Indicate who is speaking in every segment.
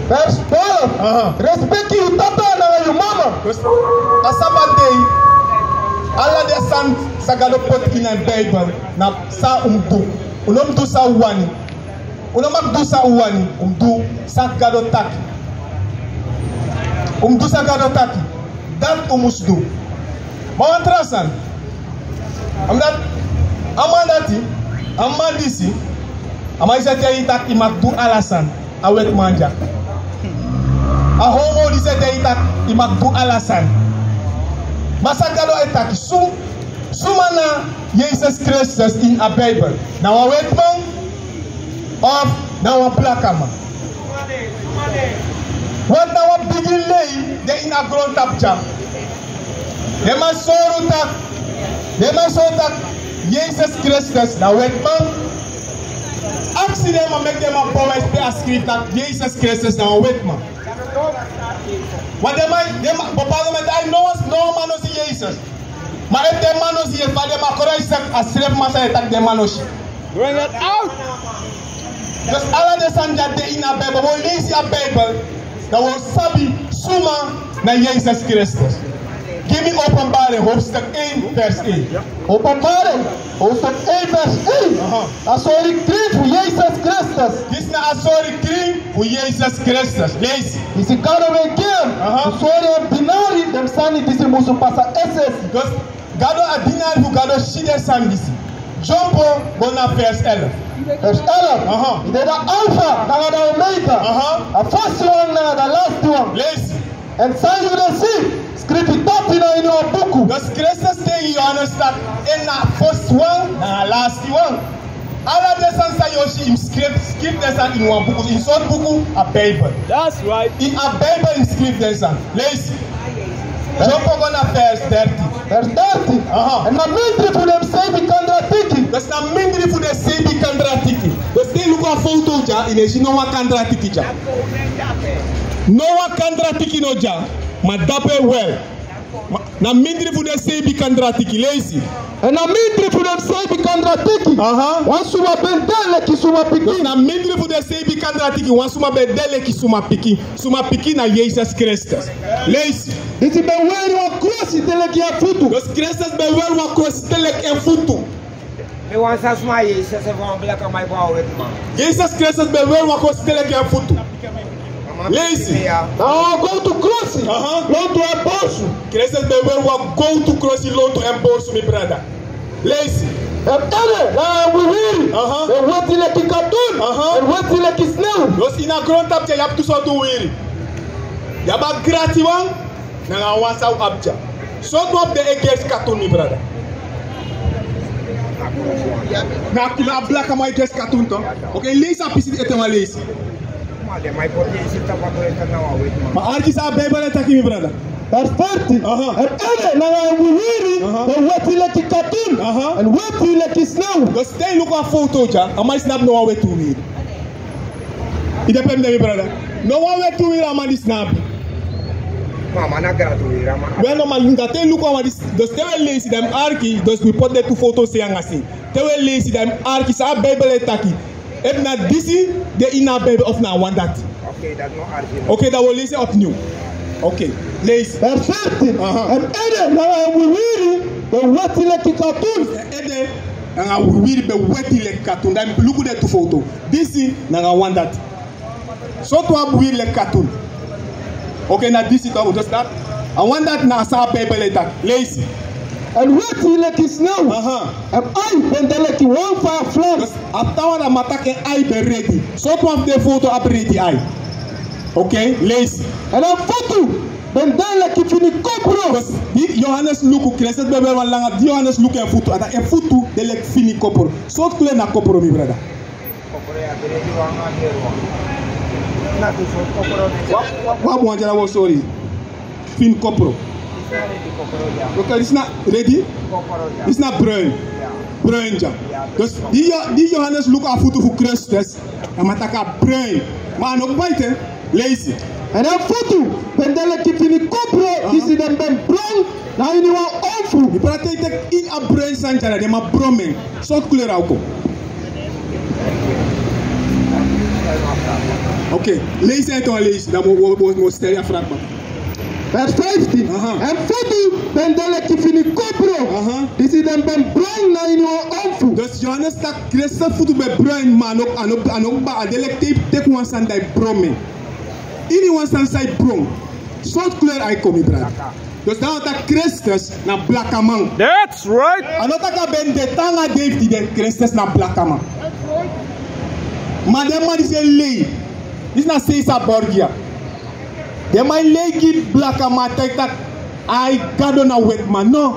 Speaker 1: Vers 12. Respecte je tata en je mama.
Speaker 2: Asabadei. Allah de san sagalo pot in a Bible na sa umdu. Unom du sa wani. Unom du sa wani. Umdu sa gado taki. Umdu sa gado taki. Dat umusdu. Mau trasan. Amdat amandati amandisi amaisete itak imakdu alasan awet manja. Ahomo disete itak imakdu alasan. Masagalo etaki sumana Jesus Christus in a Bible. Now awet man of now a plakama. What now a begin lay the in a grown up jam. Dema sorutak Jesus Christus now wet man. Ask them and make them a promise to a script that Jesus Christus now wet man. What they might I know no man knows Jesus. But if the man knows here, but they might correct a slave master attack the man knows. Bring it out. Just all the sons that they in a Bible, when they see a Bible, that will sabi suma na Jesus Christus. Give me open Bible, Hostek 1 verse 8.
Speaker 1: Open Bible, Hostek 1 verse 8. A sorry cream for Jesus Christus.
Speaker 2: This is a sorry cream for Jesus Christus. Lees.
Speaker 1: This is God of a game. Sorry of binary, them sani this is musu pasa SS.
Speaker 2: Because God of a binary who God of shide sandisi. Jumpo gonna verse 11.
Speaker 1: Verse 11. They're the Alpha, the Omega. A first one, the last one.
Speaker 2: Lees.
Speaker 1: And so you will see. Scriptopina in your book.
Speaker 2: The Christus thing you understand in the first one and the last one. All of the sons Yoshi in script lesson in one book. In some book a Bible.
Speaker 3: That's right.
Speaker 2: In a Bible in script lesson. Let's jump on verse 30.
Speaker 1: Verse 30. And the ministry for them say be contradicting.
Speaker 2: That's the ministry for them say be contradicting. But they look at photo ja in a no one contradicting ja. No one contradicting no ja. Madape well. Na mindri fu de say be kandratiki lazy.
Speaker 1: And na mindri fu de say be kandratiki. Wan suma bendele ki suma piki.
Speaker 2: Na mindri fu de say be kandratiki wan suma bendele ki suma piki. Suma piki na Jesus Christus. Lazy.
Speaker 1: Iti be well wa cross tele ki afutu.
Speaker 2: Dos Christus be well wa cross tele ki afutu.
Speaker 4: Me wan sa suma Jesus van black on my power with man.
Speaker 2: Jesus Christus be well wa cross tele ki afutu. Lazy.
Speaker 1: Now go to cross. Go to abortion.
Speaker 2: Christus be well wa go to cross loan to abortion me brother. Lazy.
Speaker 1: Epele na wihiri. E weti le ki cartoon. E weti le ki snail.
Speaker 2: Los ina grown up je yap tu so do wiri. Yaba grati wan na nga wasa abja. So do up the against cartoon me brother. Na black am against cartoon to. Okay, lazy apisi etema lazy. Ma arki sa Bible taki mi brother.
Speaker 1: Verse 40. Epele na wihiri. E weti le ki cartoon. And weti le ki snail.
Speaker 2: Los stay look at photo ja. Am snap no one way to read. It depends me brother. No one way to read am this snap.
Speaker 4: Mama na gratuit rama.
Speaker 2: Well no man that look at this. Those they were lazy them arki. Those we put the two photos saying asi. They were lazy them arki sa Bible taki. If not this is the inner Bible of now one that.
Speaker 4: Okay, that's not argument.
Speaker 2: Okay, that will listen up new. Okay, lazy.
Speaker 1: Verse 50. And Ede na wihiri. The weti le ki cartoon.
Speaker 2: Ede na wihiri be weti le cartoon. Then look at the two photo. This is na one that. So to have wihiri le cartoon. Okay, now this is just that. I want that na sa Bible attack. Lazy.
Speaker 1: And weti le ki snail. And I bendele ki one fire flame.
Speaker 2: After one am attacking I be ready. So to have the photo up ready I. Okay, lazy.
Speaker 1: And I'm photo. Bendele ki fini kopro.
Speaker 2: Johannes look Christus be wan langa Johannes look en photo. Ata en photo de le fini kopro. So kle na kopro mi brother.
Speaker 4: Kopro ya de wanga hero. Na tu so kopro de.
Speaker 2: What mwanja na wo sorry. Fin kopro. Okay, it's not ready. It's not bruin. Bruin ja. Dus die Johannes look at foto voor Christus. En mataka bruin. Maar nog buiten lazy.
Speaker 1: En dan foto. Bendele ki fini kopro. This is them brown. Na ini wa awful.
Speaker 2: Die praat in a bruin sanjara. Die ma bromen. Soort kleur ook. Oké, lees het dan lees. Dan moet stel je vraag maar.
Speaker 1: Vers 15. En voedu ben dele kifini kopro. Dus dan ben bruin na in uw onfu.
Speaker 2: Dus Johannes tak Christus voetu be bruin man ook ba adele tek wan san dai brome. Ini wan san sai brom. Soort kleur ay kom ibrad. Dus dan tak Christus na blakaman.
Speaker 3: That's right.
Speaker 2: Anotaka ben de tanga Dave di den Christus na blakaman. Maar de man is een lei. Is na sei sa borgia. De man lei ki blakaman tek tak ay gado na wet man. No.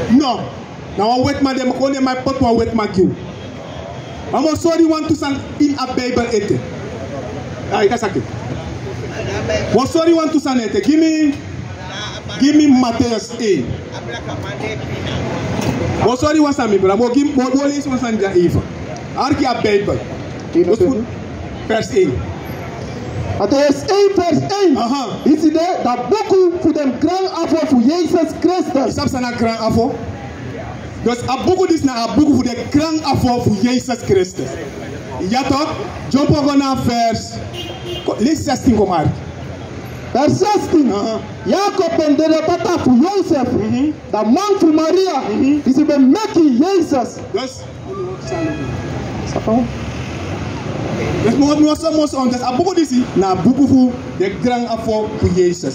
Speaker 2: No. Na wan wet man dem kone my pot wan wet man kiu. Amo sorry want to san in a Bible ete. Ay kasake. What sorry want to san ete? Give me Matthews A. What sorry want san me bra? Mo give mo lees want san ja Eva. Arki a Bible. Vers 1.
Speaker 1: Matthäus 1 vers 1. Is het dat boeken voor de grand afval voor Jezus Christus.
Speaker 2: Is dat zijn grand afval? Dus a boeken is na a boeken voor de grand afval voor Jezus Christus. Ja toch? Jump over naar vers. Lees 16 kom maar.
Speaker 1: Vers 16. Jacob en de tata voor Jozef. Dat man voor Maria. Is het een mekkie Jezus.
Speaker 2: Dus. Dus we moeten soms ontdekken. A boeken is na boeken voor de grand afval voor Jezus.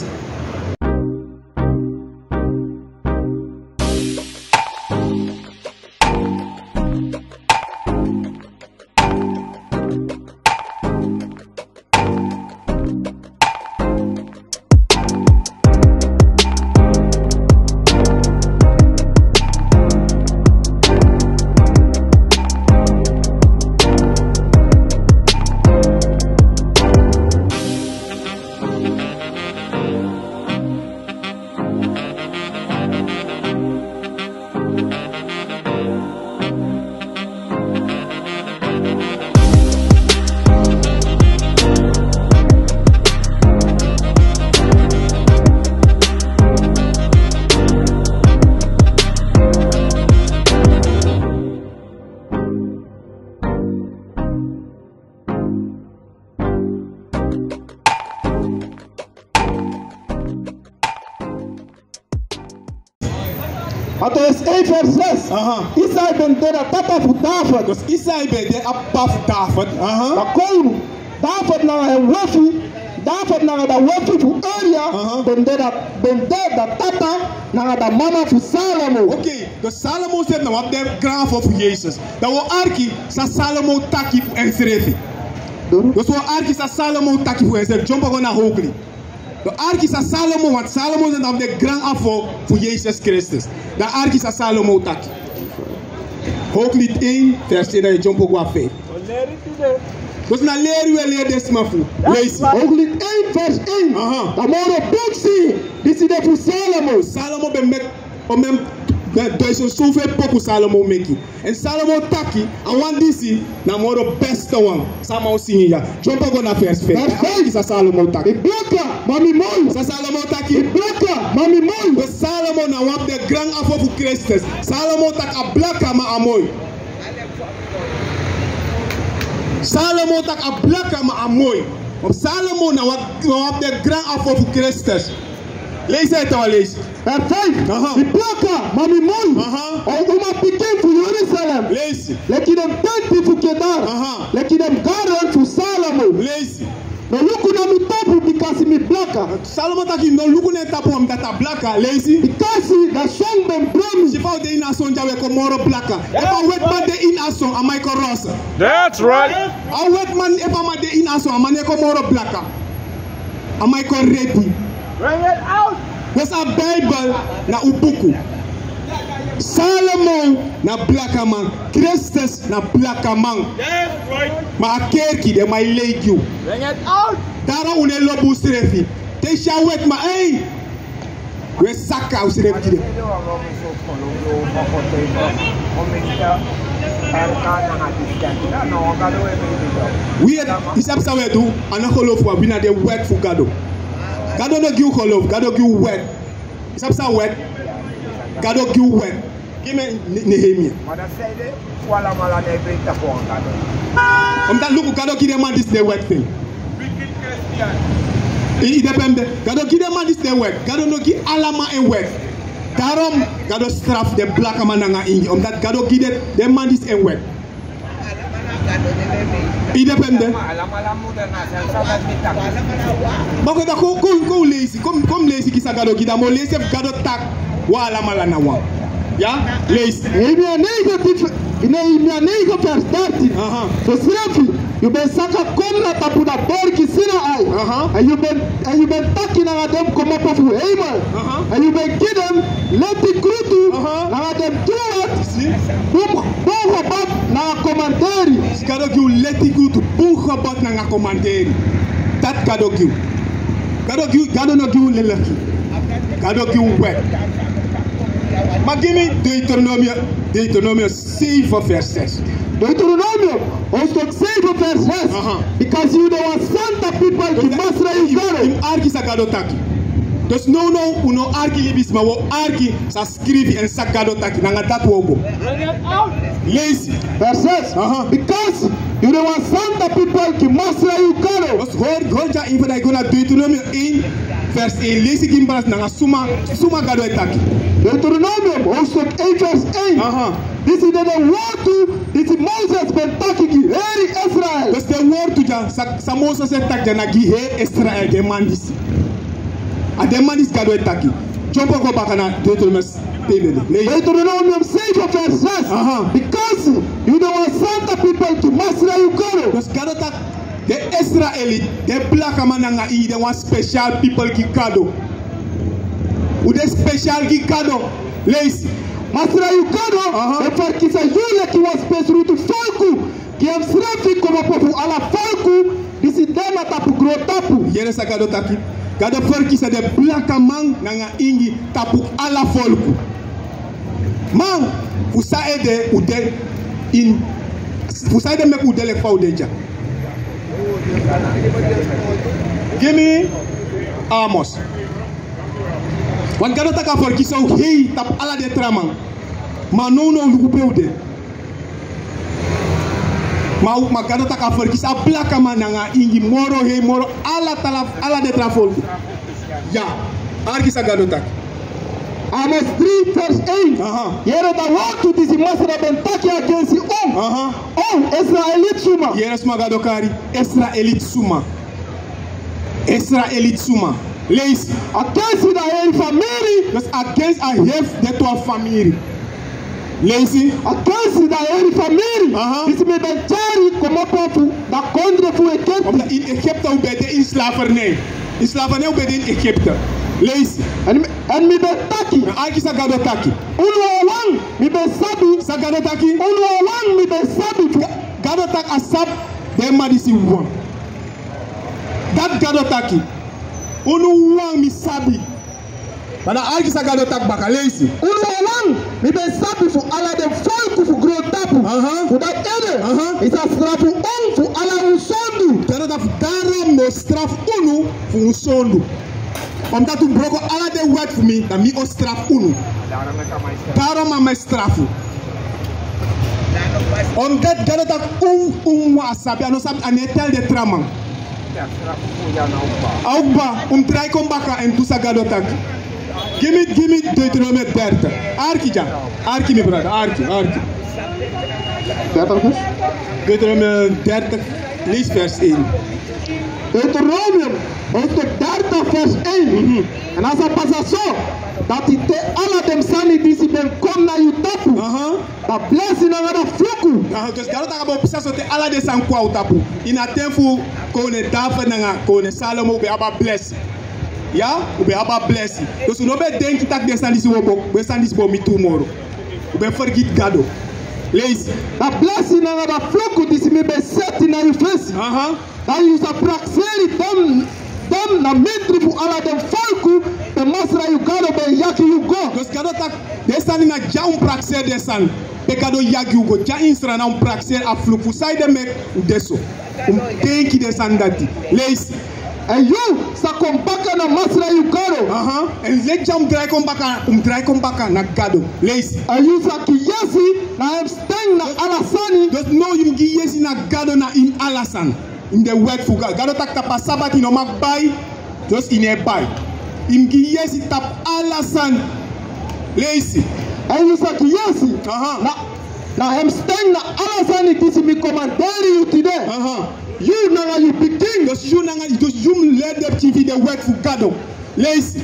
Speaker 1: Matthäus 1 vers 6. Isaai ben de tata voor David.
Speaker 2: Dus Isaai ben de appa voor David.
Speaker 1: Dat kon David naar een wafie. David naar de wafie voor Uria. Ben de tata naar de mama voor Salomo.
Speaker 2: Oké, dus Salomo zegt nou wat de grand voor Jezus. Dat we arki sa Salomo taki voor Israëliet. Dus we arki sa Salomo taki voor Israëliet. Jump gewoon naar Hoogli. De ark is a Salomo, want Salomo is dan de grand afval voor Jezus Christus. De ark is a Salomo taki. Hooglied 1, vers 1, dat je jump ook wat 5. Dus na leren we leren deze maar voor. Lees.
Speaker 1: Hooglied 1, vers 1. Dat moet op boek zien. Dit is de voor Salomo.
Speaker 2: Salomo ben met, om hem, er is zoveel pokken Salomo meki. En Salomo taki, en want disi, na moet de beste one. Salomo zien ja. Jump ook naar vers 5. De ark is a Salomo taki.
Speaker 1: Blokka, mami mooi.
Speaker 2: Sa Salomo taki.
Speaker 1: Blokka, mami mooi.
Speaker 2: De Salomo na wat de grand afval voor Christus. Salomo tak a blakka ma amoy. Salomo tak a blakka ma amoy. Op Salomo na wat de grand afval voor Christus. Lees het al lees.
Speaker 1: Vers 5. Die blokka, mami mooi. Oma pikin voor Jeruzalem.
Speaker 2: Lees.
Speaker 1: Leki dem tent voor Kedar. Leki dem garden voor Salomo.
Speaker 2: Lees.
Speaker 1: No luku na mi tapu because mi blaka.
Speaker 2: Salomo taki no luku na tapu am data blaka lazy.
Speaker 1: Because the song ben promise.
Speaker 2: If out de in a song jawe ko moro blaka. If I wet man de in a song am I ko rosa.
Speaker 3: That's right.
Speaker 2: I wet man if I man de in a song am I ko moro blaka. Am I ko ready?
Speaker 4: Bring it out.
Speaker 2: There's a Bible na ubuku. Salomo na blaka man, Christus na blaka man.
Speaker 3: That's right.
Speaker 2: Ma kerki de my leg you.
Speaker 4: Bring it out.
Speaker 2: Dara une lobu strefi. Te shawet ma hey. We saka usrefi de. We isap sa we do anakolo for we na the work for GADO. GADO no give holof, GADO give work. Isap sa work. GADO give work. Give me Nehemiah.
Speaker 4: Mother said it. Wala mala ne bring the phone GADO.
Speaker 2: Omdat look gado ki man this the work thing. It depende. Gado ki man this the work. Gado no ki alama en work. Daarom gado straf de black man nga ingi. Omdat gado ki de man this en work. It depende. Bako da ko lazy. Kom lazy ki sa gado ki da mo lazy gado tak wa alama la na wa. Ja? Lazy.
Speaker 1: Ime nego vers 30. So srafi, you been saka komna tapu da borki sina ai. And you been taking na dem komo pofu eimal. And you been give them let the krutu na dem tuat. Bum hobat na komanteri.
Speaker 2: Gado ki let the krutu bum hobat na komanteri. Dat gado ki. Gado no ki lelaki. Gado ki wet. Maar give me Deuteronomy 7 vers 6.
Speaker 1: Deuteronomy hoofdstuk 7 vers 6. Because you don't send the people to Masra Ugaro.
Speaker 2: Im arki sa gado taki. Dus no uno arki libis ma wo arki sa scrivi en sa gado taki nanga dat wogo. Lazy.
Speaker 1: Vers 6. Because you don't send the people to Masra Ugaro.
Speaker 2: Dus hoor ja even dat ik go naar Deuteronomy 1 vers 1. Lazy gimbras nanga suma gado taki.
Speaker 1: Deuteronomy hoofdstuk 1 vers 1. This is the word to this Moses ben takiki heri Israel.
Speaker 2: Dus de woord to ja sa Moses se tak ja na gi he Israel demandis. A demandis gado taki. Jump go back na Deuteronomy 7
Speaker 1: vers 6. Because you don't send the people to Masra Ugaro.
Speaker 2: Dus gado tak de Israelite de black man nga I de one special people ki gado. U de special ki gado. Lazy.
Speaker 1: Masra Ugaro é porque essa Júlia que was pessoa do fogo que é srafi como povo ala fogo disse dema tapu gro tapu.
Speaker 2: Yere sa gado taki. Gado porque sa de black man nga ingi tapu ala fogo. Man, usa ede ude in usa ede mek ude le fa udeja. Give me Amos. Want gado taka for ki so hey tap ala de traman. Ma no lugu peude. Ma gado taka for ki sa black man nga ingi moro hey moro ala de trafol. Ja. Arki sa gado tak.
Speaker 1: Amos 3 verse 8. Yere da watu disi Masra ben taki against Israelite suma.
Speaker 2: Yere suma gado kari. Israelite suma. Israelite suma. Lazy.
Speaker 1: Against the whole family.
Speaker 2: That's against a half de tua family. Lazy.
Speaker 1: Against the whole family. This me ben jari como povo da contra fu Egypte.
Speaker 2: Omdat in Egypte obede in slavernij. In slavernij obede in Egypte. Lazy.
Speaker 1: En mi ben taki.
Speaker 2: Aki sa gado taki.
Speaker 1: Unu mi ben sabi.
Speaker 2: Sa gado taki.
Speaker 1: Unu mi ben sabi.
Speaker 2: Gado tak asap de madisi one. Dat gado taki. Unu wang mi sabi. Bana arki sa gado tak baka lazy.
Speaker 1: Unu mi ben sabi fu ala de folku fu gro tapu. Fu dat ede. Isa strafu fu ala usondu.
Speaker 2: Gado tak daarom no straf unu fu usondu. Omdat u broko ala de wet fu mi, dan mi o straf unu. Daarom aan mij strafu. Omdat gado tak wa sabi ano sabi anetel de traman. Aukba, try kom baka en tu sa gado tak. Give me Deuteronomy 30. Arki mi brother, arki. Deuteronomy 30, lees vers 1.
Speaker 1: Deuteronomy, hoofdstuk 30 vers 1. En als dat passa zo, dat die te alle dem sani disi ben kom na you tapu. Dat bless in een fluku.
Speaker 2: Dus gado tak abo pisa so te ala de san kwa utapu. Ina tenfu kone dafa nanga kone Salomo be aba bless. Ja, ube aba bless. Dus no be denki tak de sandisi wobo, be sandisi bo mi tomorrow. Ube forget gado. Lazy.
Speaker 1: Dat bless in een fluku disi me be set in your face. Dan you sa praxeri dem na mentri fu ala dem folku te Masra Ugaro be yaki you go.
Speaker 2: Dus gado tak de sani na ja praxer de san. Be gado yaki you go. Ja insra na praxer a fluku sai de mek u deso. Denki de san dati. Lazy.
Speaker 1: En you sa kompaka na masra you gado.
Speaker 2: En let jam draai kom baka na gado. Lees.
Speaker 1: En you sa kiyasi na hem steng na alasani.
Speaker 2: Dus no yum giyesi na gado na in alasan. In the word for God. Gado tak tapa sabat in omak bay. Dus in e bay. Im giyesi tap alasan. Lees.
Speaker 1: En you sa kiyasi na hem steng na alasani kisi mi komanderi you today. You nanga you begin.
Speaker 2: Dus you led them to the word for gado. Lees.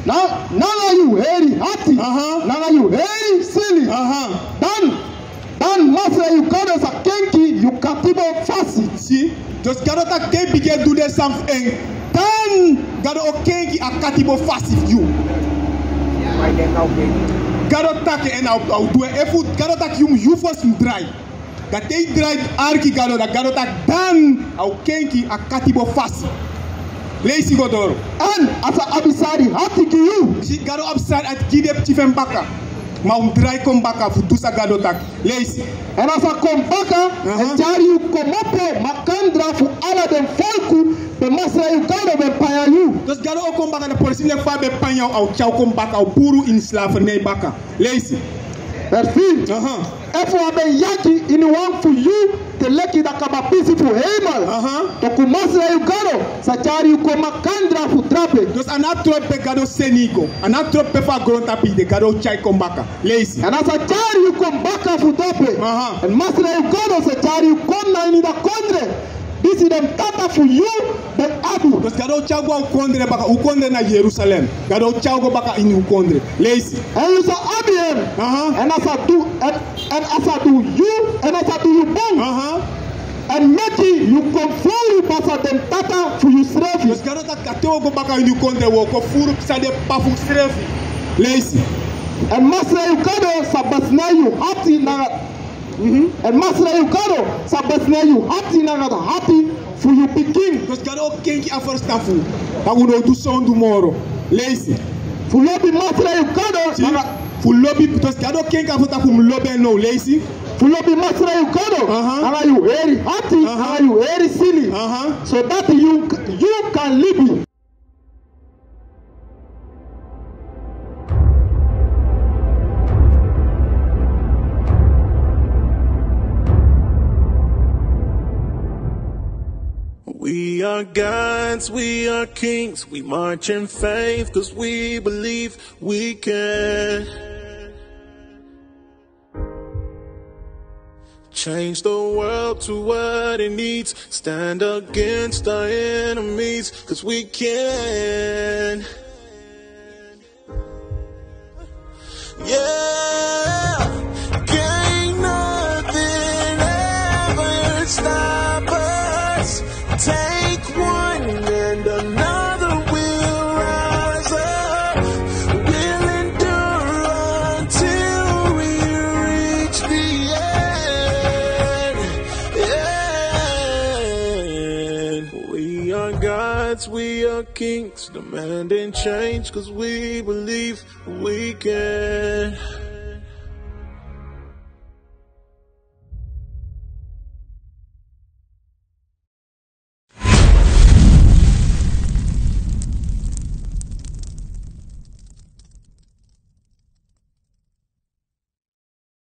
Speaker 1: Nanga you heri hati. Nanga you heri silly. Dan masra you gado sa kenki you katibo fasi.
Speaker 2: See? Dus gado tak ke begin do the something. Dan gado o kenki a katibo fasi you. Gado tak en au do effort. Gado tak you first dry. Dat they dry arki gado da gado tak dan au kenki a katibo fasi. Lees godoro.
Speaker 1: En asa abisari hati ki you.
Speaker 2: Si gado absad at gidep tifem baka. Ma dry kom baka fu tusa gado tak. Lees.
Speaker 1: En asa kom baka en jari you komopo makandra fu ala den folku be masra you gado be paya you.
Speaker 2: Dus gado o kom baka na polisi ne fa be panya au chau kom baka au puru in slavernij baka. Lees.
Speaker 1: Perfect. Efo abe yaki in one for you te leki da kaba peaceful heimal. To kumasra you gado sa jari you komakandra fu trape.
Speaker 2: Dus anatrope gado senigo. Anatrope fa grontapi de gado chai kom baka. Lees.
Speaker 1: En asa jari you kom baka fu trape. En masra you gado sa jari you kom na ini da kondre. This is them tata for you, but Abu.
Speaker 2: Dus gado chago ukondre baka ukondre na Jerusalem. Gado chago baka in ukondre. Lees.
Speaker 1: And you say Abiem. And as I do you, and as I do you both. And make you conform basa them tata for you slave.
Speaker 2: Dus gado tak katogo baka in ukondre wo ko furu pisa de pafu slave. Lees.
Speaker 1: And masra you gado sabasna you hati na. And masra you gado sabasna you hati na gado hati for you begin.
Speaker 2: Dus gado kenki aforsta fu. Pa uno do son tomorrow. Lees.
Speaker 1: For you be masra you gado.
Speaker 2: For lobby because gado kenki aforsta fu lobby no lazy.
Speaker 1: For you be masra you gado. Are you very hati? Are you very silly? So that you can live.
Speaker 3: We are gods, we are kings, we march in faith, cause we believe we can change the world to what it needs, stand against our enemies, cause we can. Yeah, can't nothing ever stop us. Take one and another will rise up. We'll endure until we reach the end. We are gods, we are kings, demanding change, cause we believe we can.